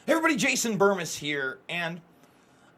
Hey everybody, Jason Burmis here, and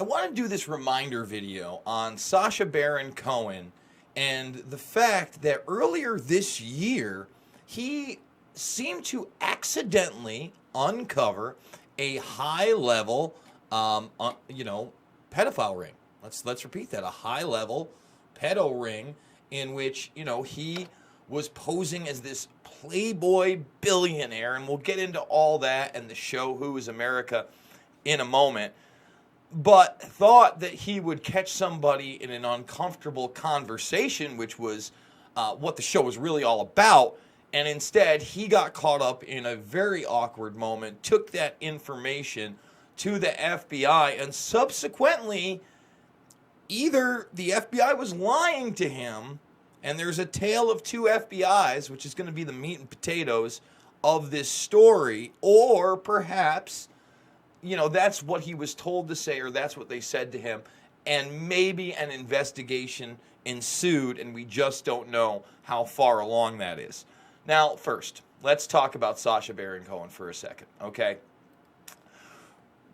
I want to do this reminder video on Sasha Baron Cohen and the fact that earlier this year, he seemed to accidentally uncover a high-level, pedophile ring. Let's repeat that, a high-level pedo ring in which, he was posing as this playboy billionaire, and we'll get into all that and the show Who is America in a moment, but thought that he would catch somebody in an uncomfortable conversation, which was what the show was really all about, and instead he got caught up in a very awkward moment, took that information to the FBI, and subsequently either the FBI was lying to him, and there's a tale of two FBIs, which is going to be the meat and potatoes of this story, or perhaps, that's what he was told to say, or that's what they said to him, and maybe an investigation ensued, and we just don't know how far along that is. Now, first, let's talk about Sasha Baron Cohen for a second, okay?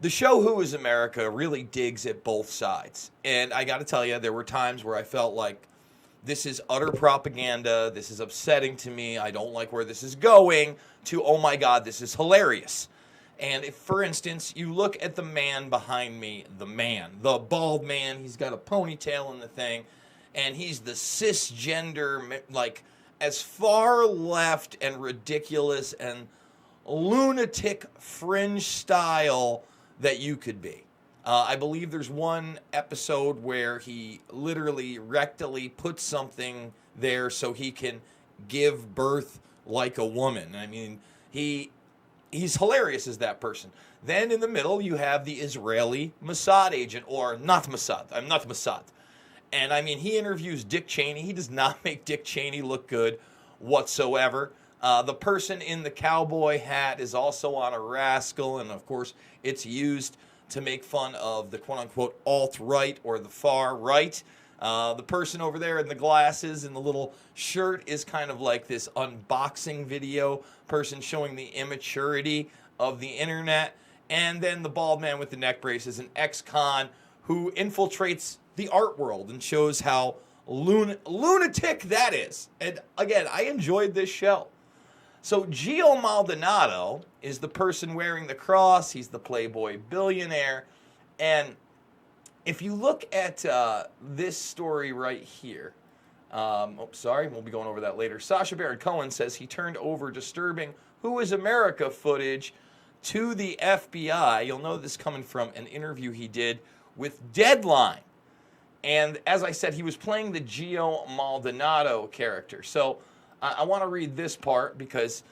The show Who is America really digs at both sides, and I got to tell you, there were times where I felt like, this is utter propaganda, this is upsetting to me, I don't like where this is going, to, oh my God, this is hilarious. And if, for instance, you look at the man behind me, the bald man, he's got a ponytail in the thing, and he's the cisgender, as far left and ridiculous and lunatic fringe style that you could be. I believe there's one episode where he literally rectally puts something there so he can give birth like a woman. I mean, he's hilarious as that person. Then in the middle, you have the Israeli Mossad agent, or not Mossad. I'm not Mossad. And I mean, he interviews Dick Cheney. He does not make Dick Cheney look good whatsoever. The person in the cowboy hat is also on a rascal, and of course, it's used to make fun of the quote-unquote alt-right or the far right. The person over there in the glasses and the little shirt is kind of like this unboxing video person showing the immaturity of the internet. And then the bald man with the neck brace is an ex-con who infiltrates the art world and shows how lunatic that is. And again, I enjoyed this show. So Gio Maldonado is the person wearing the cross. He's the playboy billionaire. And if you look at this story right here, we'll be going over that later. Sasha Baron Cohen says he turned over disturbing Who is America footage to the FBI. You'll know this coming from an interview he did with Deadline. And as I said, he was playing the Gio Maldonado character. So I want to read this part because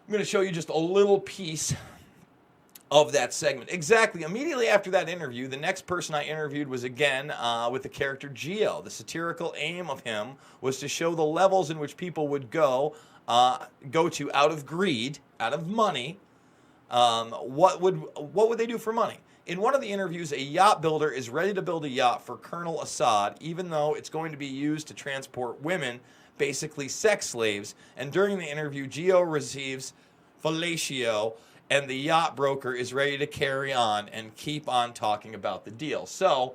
I'm going to show you just a little piece of that segment. Exactly. Immediately after that interview, the next person I interviewed was again with the character Gio. The satirical aim of him was to show the levels in which people would go to out of greed, out of money. What would they do for money? In one of the interviews, a yacht builder is ready to build a yacht for Colonel Assad, even though it's going to be used to transport women, basically sex slaves. And during the interview, Gio receives fellatio, and the yacht broker is ready to carry on and keep on talking about the deal. So,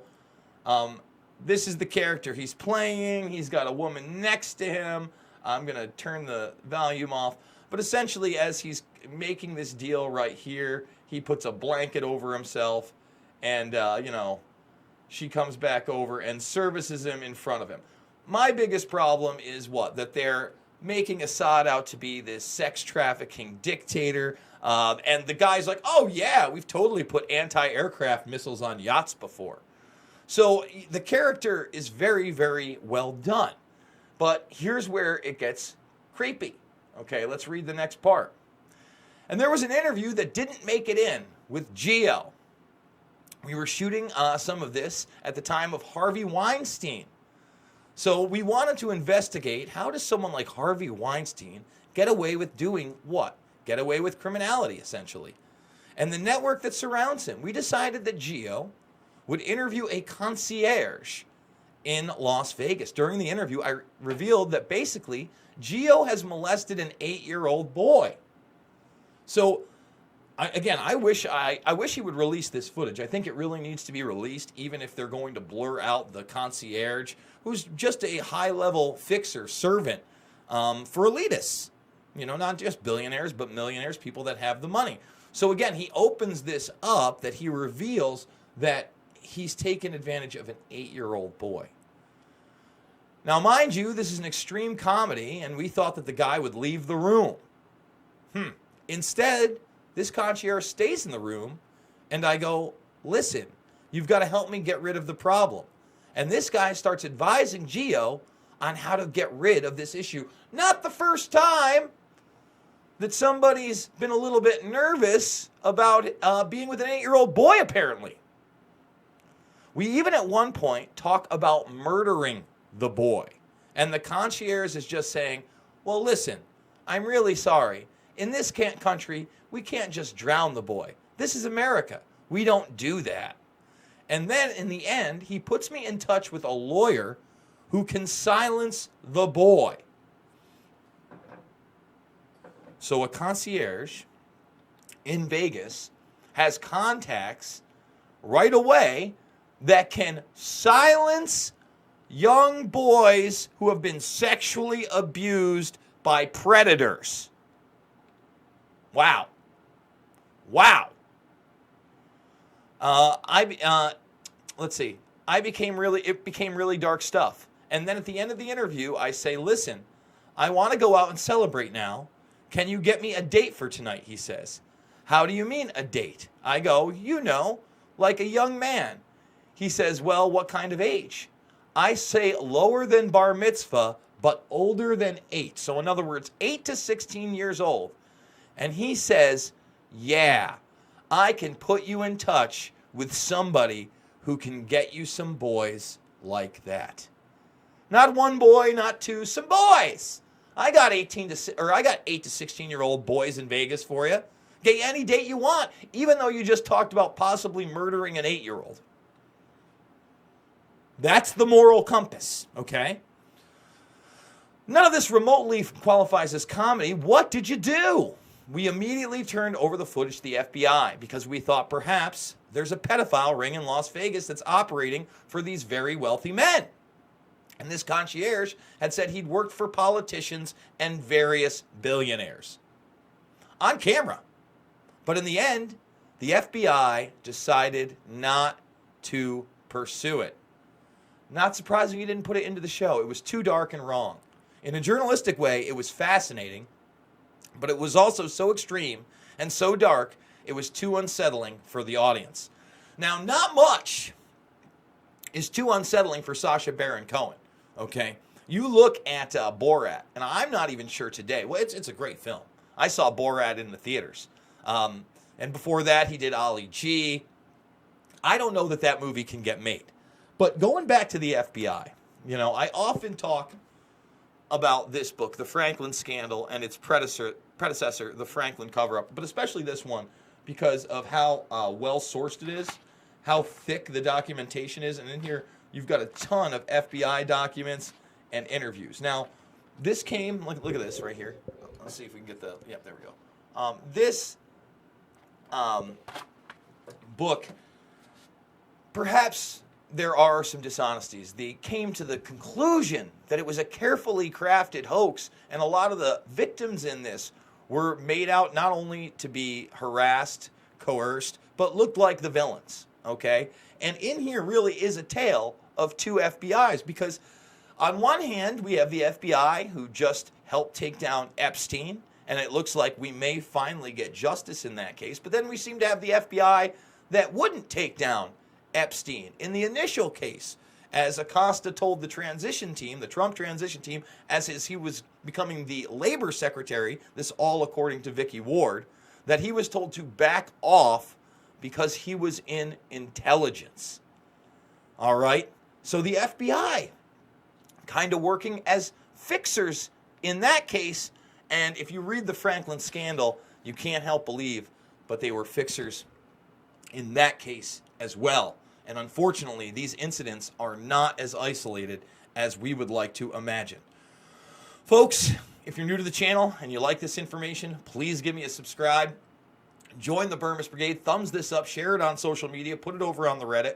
this is the character he's playing. He's got a woman next to him. I'm going to turn the volume off. But essentially, as he's making this deal right here, he puts a blanket over himself, and, she comes back over and services him in front of him. My biggest problem is what? That they're making Assad out to be this sex trafficking dictator. And the guy's like, oh yeah, we've totally put anti-aircraft missiles on yachts before. So the character is very, very well done. But here's where it gets creepy. Okay, let's read the next part. And there was an interview that didn't make it in with Gio. We were shooting some of this at the time of Harvey Weinstein. So we wanted to investigate, how does someone like Harvey Weinstein get away with doing what? Get away with criminality, essentially. And the network that surrounds him. We decided that Gio would interview a concierge in Las Vegas. During the interview, I revealed that basically Gio has molested an 8-year-old boy. So I wish he would release this footage. I think it really needs to be released, even if they're going to blur out the concierge, who's just a high-level fixer, servant for elitists. You know, not just billionaires, but millionaires, people that have the money. So again, he opens this up that he reveals that he's taken advantage of an 8-year-old boy. Now, mind you, this is an extreme comedy, and we thought that the guy would leave the room. Instead, this concierge stays in the room, and I go, listen, you've got to help me get rid of the problem. And this guy starts advising Gio on how to get rid of this issue. Not the first time that somebody's been a little bit nervous about being with an 8-year-old boy, apparently. We even at one point talk about murdering the boy. And the concierge is just saying, well, listen, I'm really sorry. In this country, we can't just drown the boy. This is America. We don't do that. And then in the end, he puts me in touch with a lawyer who can silence the boy. So a concierge in Vegas has contacts right away that can silence young boys who have been sexually abused by predators. Wow. Let's see. It became really dark stuff. And then at the end of the interview, I say, listen, I want to go out and celebrate now. Can you get me a date for tonight? He says. How do you mean a date? I go, you know, like a young man. He says, well, what kind of age? I say lower than bar mitzvah, but older than 8. So in other words, 8 to 16 years old. And he says, yeah, I can put you in touch with somebody who can get you some boys like that. Not one boy, not two, some boys. I got 8 to 16-year-old boys in Vegas for you. Get any date you want, even though you just talked about possibly murdering an 8-year-old. That's the moral compass, okay? None of this remotely qualifies as comedy. What did you do? We immediately turned over the footage to the FBI because we thought perhaps there's a pedophile ring in Las Vegas that's operating for these very wealthy men. And this concierge had said he'd worked for politicians and various billionaires. On camera. But in the end, the FBI decided not to pursue it. Not surprising you didn't put it into the show. It was too dark and wrong. In a journalistic way, it was fascinating, but it was also so extreme and so dark, it was too unsettling for the audience. Now, not much is too unsettling for Sasha Baron Cohen, okay? You look at Borat, and I'm not even sure today. Well, it's a great film. I saw Borat in the theaters. And before that, he did Ali G. I don't know that movie can get made. But going back to the FBI, you know, I often talk about this book, The Franklin Scandal, and its predecessor, The Franklin Cover-Up, but especially this one because of how well-sourced it is, how thick the documentation is, and in here you've got a ton of FBI documents and interviews. Now, this came, look at this right here. Let's see if we can get yep, there we go. This book, perhaps there are some dishonesties. They came to the conclusion that it was a carefully crafted hoax, and a lot of the victims in this were made out not only to be harassed, coerced, but looked like the villains, okay? And in here really is a tale of two FBIs, because on one hand, we have the FBI who just helped take down Epstein, and it looks like we may finally get justice in that case, but then we seem to have the FBI that wouldn't take down Epstein in the initial case, as Acosta told the transition team, the Trump transition team, as he was becoming the labor secretary, this all according to Vicky Ward, that he was told to back off because he was in intelligence. All right? So the FBI kind of working as fixers in that case, and if you read the Franklin Scandal, you can't help believe, but they were fixers in that case as well. And unfortunately, these incidents are not as isolated as we would like to imagine. Folks, if you're new to the channel and you like this information, please give me a subscribe. Join the Burmese Brigade. Thumbs this up. Share it on social media. Put it over on the Reddit.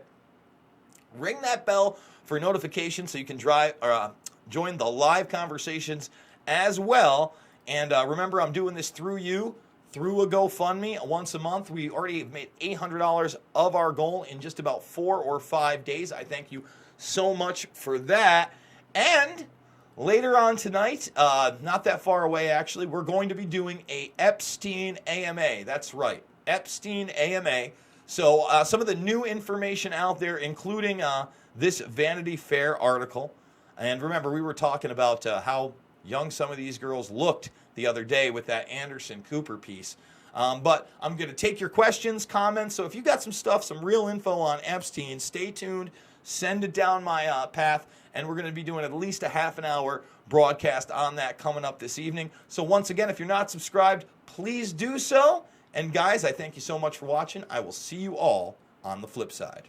Ring that bell for notifications so you can join the live conversations as well. And remember, I'm doing this through you, through a GoFundMe once a month. We already have made $800 of our goal in just about 4 or 5 days. I thank you so much for that. And later on tonight, not that far away actually, we're going to be doing a Epstein AMA. That's right, Epstein AMA. So some of the new information out there, including this Vanity Fair article. And remember, we were talking about how young some of these girls looked the other day with that Anderson Cooper piece. But I'm going to take your questions, comments. So if you got some stuff, some real info on Epstein, stay tuned. Send it down my path. And we're going to be doing at least a half an hour broadcast on that coming up this evening. So once again, if you're not subscribed, please do so. And guys, I thank you so much for watching. I will see you all on the flip side.